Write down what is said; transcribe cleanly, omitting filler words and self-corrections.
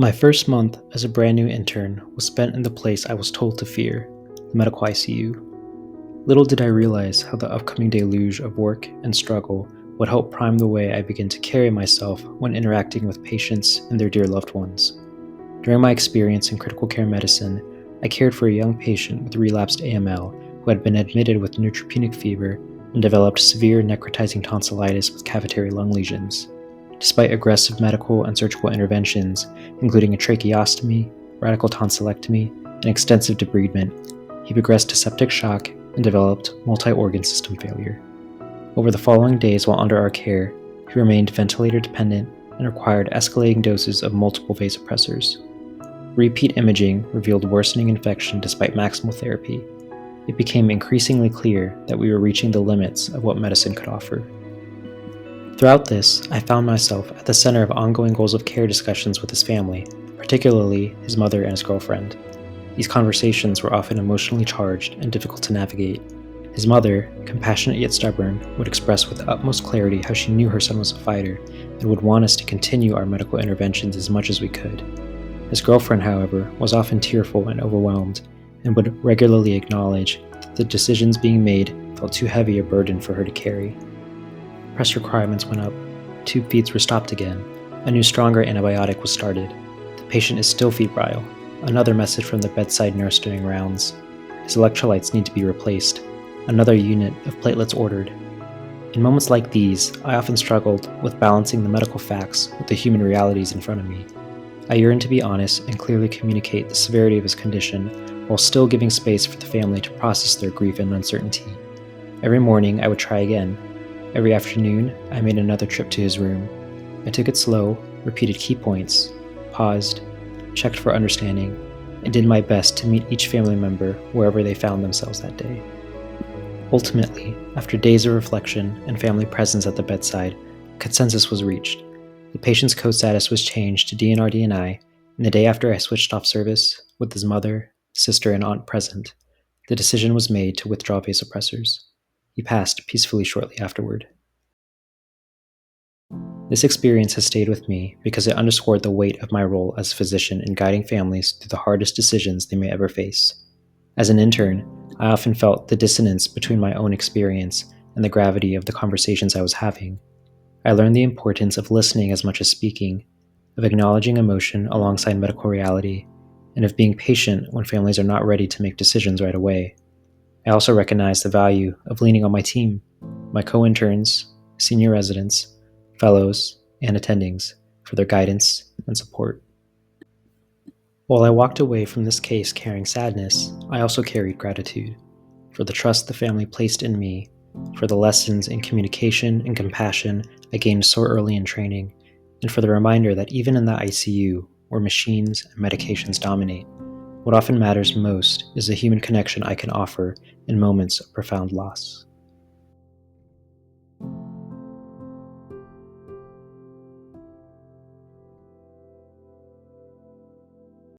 My first month as a brand new intern was spent in the place I was told to fear, the medical ICU. Little did I realize how the upcoming deluge of work and struggle would help prime the way I begin to carry myself when interacting with patients and their dear loved ones. During my experience in critical care medicine, I cared for a young patient with relapsed AML who had been admitted with neutropenic fever and developed severe necrotizing tonsillitis with cavitary lung lesions. Despite aggressive medical and surgical interventions, including a tracheostomy, radical tonsillectomy, and extensive debridement, he progressed to septic shock and developed multi-organ system failure. Over the following days while under our care, he remained ventilator dependent and required escalating doses of multiple vasopressors. Repeat imaging revealed worsening infection despite maximal therapy. It became increasingly clear that we were reaching the limits of what medicine could offer. Throughout this, I found myself at the center of ongoing goals of care discussions with his family, particularly his mother and his girlfriend. These conversations were often emotionally charged and difficult to navigate. His mother, compassionate yet stubborn, would express with utmost clarity how she knew her son was a fighter and would want us to continue our medical interventions as much as we could. His girlfriend, however, was often tearful and overwhelmed, and would regularly acknowledge that the decisions being made felt too heavy a burden for her to carry. Press requirements went up, tube feeds were stopped again, a new stronger antibiotic was started. The patient is still febrile, another message from the bedside nurse doing rounds. His electrolytes need to be replaced, another unit of platelets ordered. In moments like these, I often struggled with balancing the medical facts with the human realities in front of me. I yearned to be honest and clearly communicate the severity of his condition while still giving space for the family to process their grief and uncertainty. Every morning, I would try again. Every afternoon, I made another trip to his room. I took it slow, repeated key points, paused, checked for understanding, and did my best to meet each family member wherever they found themselves that day. Ultimately, after days of reflection and family presence at the bedside, consensus was reached. The patient's code status was changed to DNR-DNI, and the day after I switched off service, with his mother, sister, and aunt present, the decision was made to withdraw vasopressors. He passed peacefully shortly afterward. This experience has stayed with me because it underscored the weight of my role as a physician in guiding families through the hardest decisions they may ever face. As an intern, I often felt the dissonance between my own experience and the gravity of the conversations I was having. I learned the importance of listening as much as speaking, of acknowledging emotion alongside medical reality, and of being patient when families are not ready to make decisions right away. I also recognize the value of leaning on my team, my co-interns, senior residents, fellows, and attendings for their guidance and support. While I walked away from this case carrying sadness, I also carried gratitude for the trust the family placed in me, for the lessons in communication and compassion I gained so early in training, and for the reminder that even in the ICU, where machines and medications dominate, what often matters most is the human connection I can offer in moments of profound loss.